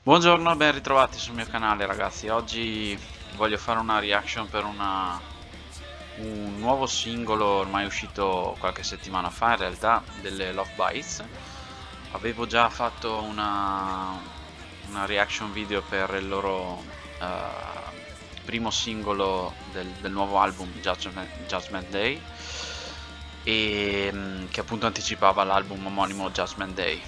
Buongiorno, ben ritrovati sul mio canale ragazzi. Oggi voglio fare una reaction per un nuovo singolo ormai uscito qualche settimana fa in realtà, delle Love Bites. Avevo già fatto una reaction video per il loro primo singolo del nuovo album Judgment Day che appunto anticipava l'album omonimo Judgment Day,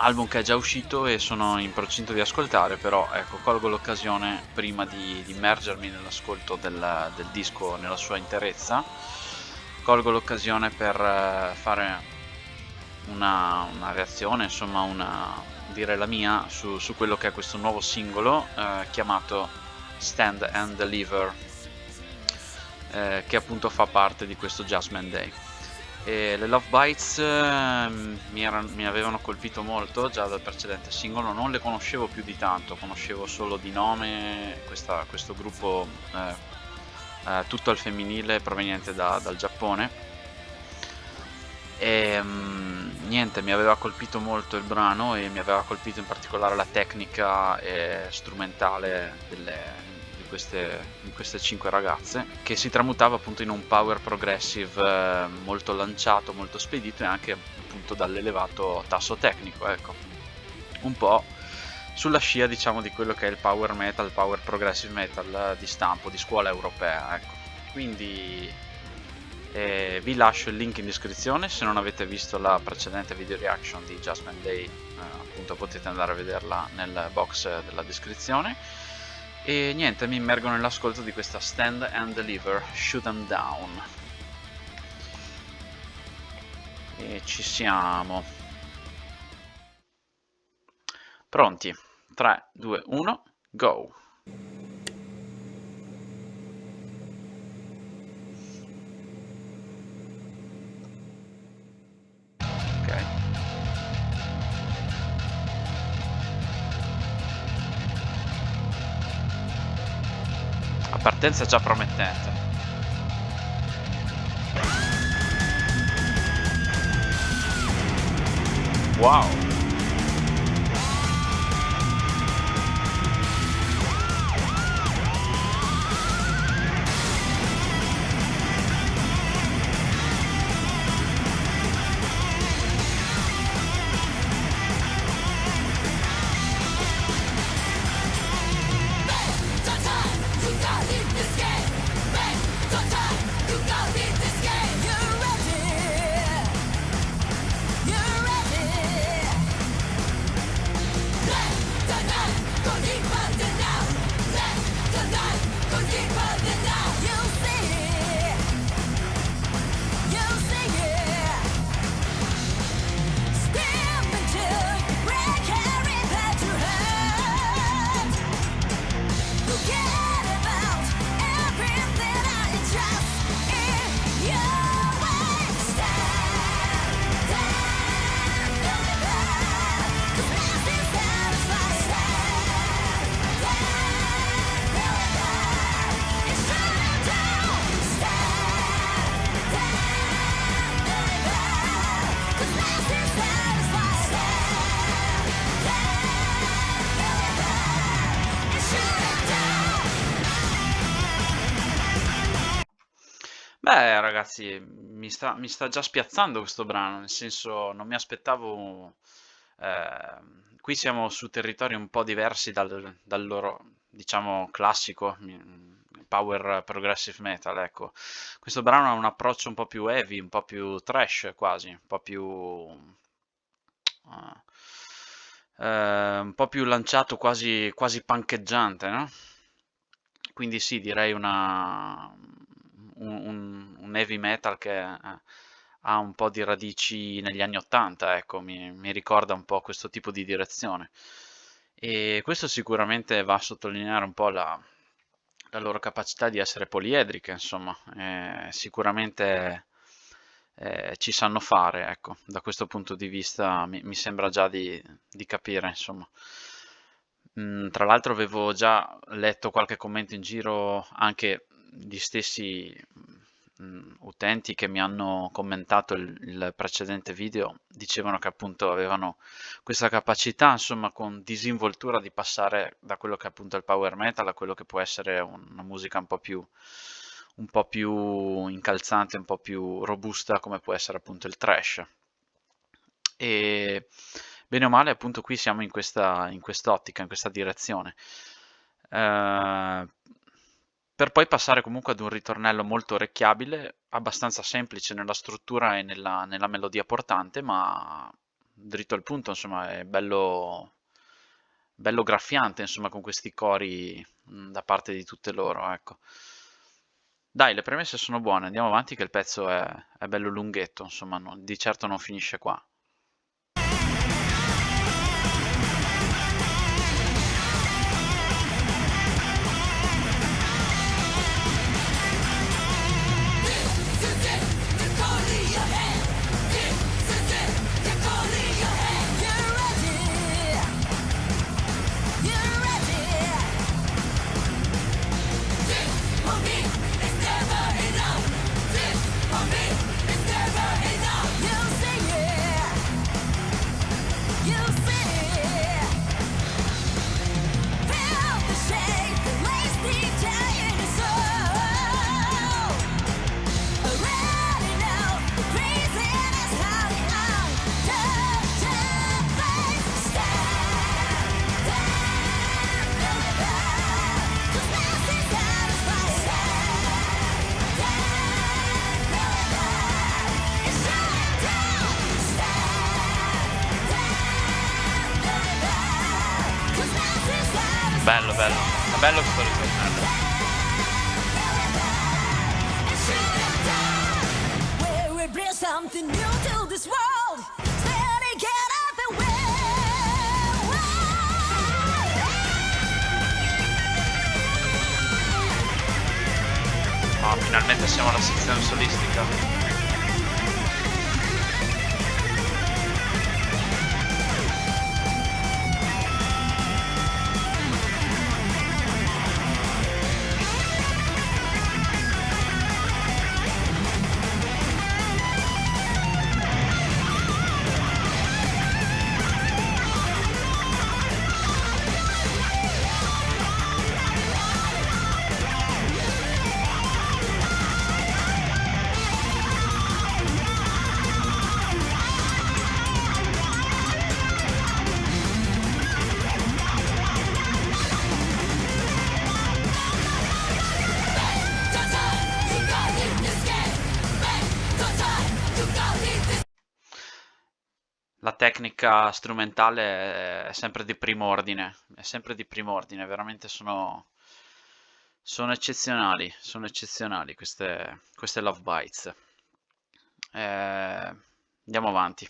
album che è già uscito e sono in procinto di ascoltare, però ecco, colgo l'occasione prima di immergermi nell'ascolto del disco nella sua interezza, colgo l'occasione per fare una reazione, insomma dire la mia su quello che è questo nuovo singolo chiamato Stand and Deliver, che appunto fa parte di questo Judgment Day. E le Love Bites mi avevano colpito molto già dal precedente singolo, non le conoscevo più di tanto, conoscevo solo di nome questo gruppo tutto al femminile proveniente dal Giappone. E niente, mi aveva colpito molto il brano e mi aveva colpito in particolare la tecnica strumentale di queste 5 ragazze, che si tramutava appunto in un power progressive molto lanciato, molto spedito e anche appunto dall'elevato tasso tecnico, ecco, un po' sulla scia diciamo di quello che è il power metal, power progressive metal di stampo, di scuola europea, ecco. Quindi vi lascio il link in descrizione se non avete visto la precedente video reaction di Judgment Day, appunto potete andare a vederla nel box della descrizione. E niente, mi immergo nell'ascolto di questa Stand and Deliver, Shoot 'em Down. E ci siamo. Pronti? 3, 2, 1, go! Ok. La partenza è già promettente. Wow! Beh, ragazzi, mi sta già spiazzando questo brano, nel senso non mi aspettavo. Qui siamo su territori un po' diversi dal loro, diciamo, classico power progressive metal, ecco. Questo brano ha un approccio un po' più heavy, un po' più trash quasi, un po' più lanciato, quasi pancheggiante, no? Quindi sì, direi un heavy metal che ha un po' di radici negli anni 80, ecco, mi ricorda un po' questo tipo di direzione. E questo sicuramente va a sottolineare un po' la loro capacità di essere poliedriche, insomma, sicuramente ci sanno fare, ecco, da questo punto di vista mi sembra già di capire, insomma. Tra l'altro avevo già letto qualche commento in giro, anche gli stessi utenti che mi hanno commentato il precedente video dicevano che appunto avevano questa capacità, insomma, con disinvoltura di passare da quello che è appunto il power metal a quello che può essere una musica un po' più incalzante, un po' più robusta, come può essere appunto il thrash. E bene o male, appunto, qui siamo in quest'ottica, in questa direzione. Eh, per poi passare comunque ad un ritornello molto orecchiabile, abbastanza semplice nella struttura e nella melodia portante, ma dritto al punto, insomma, è bello graffiante, insomma, con questi cori da parte di tutte loro, ecco. Dai, le premesse sono buone, andiamo avanti che il pezzo è bello lunghetto, insomma, di certo non finisce qua. Bello, bello, è bello questo ritornello. Something new to this world. Steady, get up and win. Ah, finalmente siamo alla sezione solistica. La tecnica strumentale è sempre di primo ordine, è sempre di primo ordine, veramente sono eccezionali queste Love Bites. Andiamo avanti.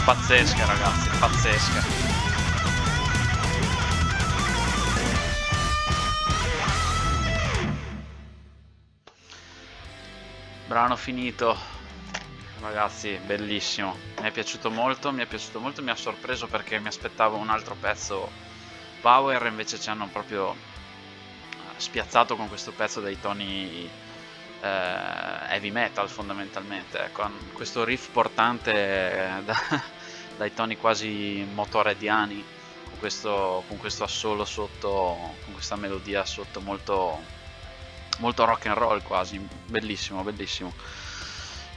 Pazzesca ragazzi, pazzesca. Brano finito, ragazzi, bellissimo. Mi è piaciuto molto, mi ha sorpreso perché mi aspettavo un altro pezzo power, invece ci hanno proprio spiazzato con questo pezzo dei toni heavy metal fondamentalmente, con questo riff portante dai toni quasi motorheadiani, con con questo assolo sotto, con questa melodia sotto molto, molto rock and roll quasi, bellissimo, bellissimo.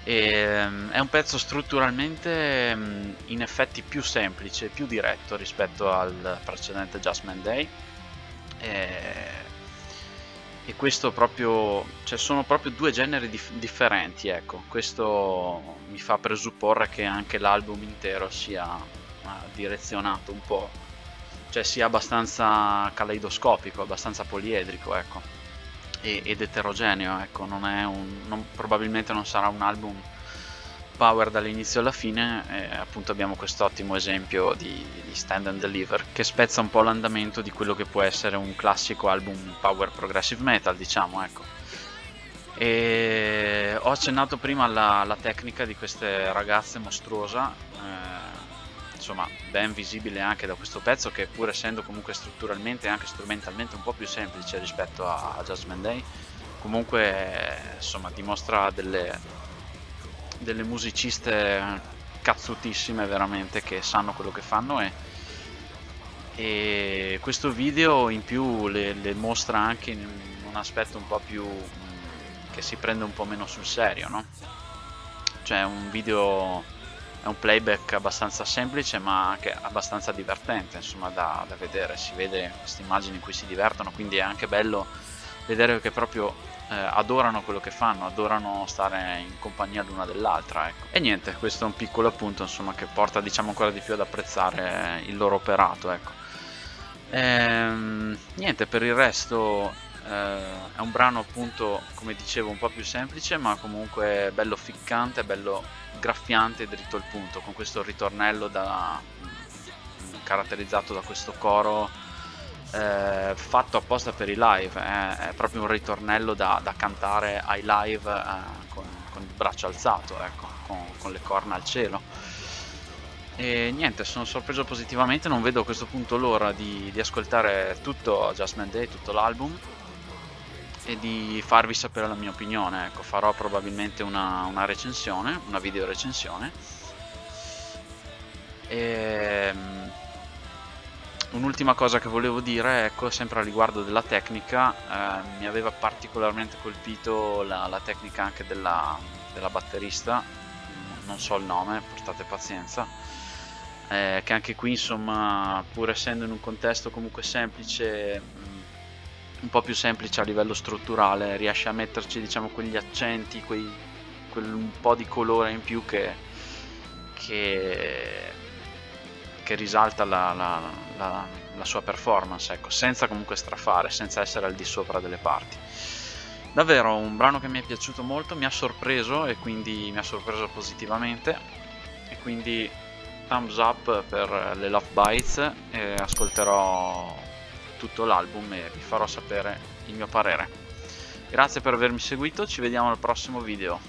È un pezzo strutturalmente in effetti più semplice, più diretto rispetto al precedente Judgment Day. E questo proprio, cioè sono proprio due generi differenti, ecco. Questo mi fa presupporre che anche l'album intero sia direzionato un po', cioè sia abbastanza caleidoscopico, abbastanza poliedrico, ecco, ed eterogeneo, ecco. Probabilmente non sarà un album power dall'inizio alla fine, appunto abbiamo quest'ottimo esempio di Stand and Deliver che spezza un po' l'andamento di quello che può essere un classico album power progressive metal, diciamo, ecco. E ho accennato prima alla tecnica di queste ragazze mostruosa, insomma ben visibile anche da questo pezzo, che pur essendo comunque strutturalmente e anche strumentalmente un po' più semplice rispetto a Judgment Day, comunque insomma dimostra delle musiciste cazzutissime veramente, che sanno quello che fanno, e questo video in più le mostra anche in un aspetto un po' più che si prende un po' meno sul serio, no? Cioè un video, è un playback abbastanza semplice ma anche abbastanza divertente, insomma, da vedere. Si vede queste immagini in cui si divertono, quindi è anche bello vedere che proprio adorano quello che fanno, adorano stare in compagnia l'una dell'altra, ecco. E niente, questo è un piccolo appunto, insomma, che porta, diciamo, ancora di più ad apprezzare il loro operato, ecco. Niente, per il resto è un brano appunto, come dicevo, un po' più semplice ma comunque bello ficcante, bello graffiante e dritto al punto, con questo ritornello caratterizzato da questo coro fatto apposta per i live. È proprio un ritornello da cantare ai live con il braccio alzato, ecco, con le corna al cielo. E niente, sono sorpreso positivamente, non vedo a questo punto l'ora di ascoltare tutto Judgment Day, tutto l'album, e di farvi sapere la mia opinione, ecco. Farò probabilmente una recensione, una video recensione. Un'ultima cosa che volevo dire, ecco, sempre a riguardo della tecnica, mi aveva particolarmente colpito la tecnica anche della batterista, non so il nome, portate pazienza, che anche qui, insomma, pur essendo in un contesto comunque semplice, un po' più semplice a livello strutturale, riesce a metterci, diciamo, quegli accenti, quel un po' di colore in più che risalta la sua performance, ecco, senza comunque strafare, senza essere al di sopra delle parti. Davvero un brano che mi è piaciuto molto, mi ha sorpreso, e quindi mi ha sorpreso positivamente, e quindi thumbs up per le Love Bites, e ascolterò tutto l'album e vi farò sapere il mio parere. Grazie per avermi seguito, ci vediamo al prossimo video.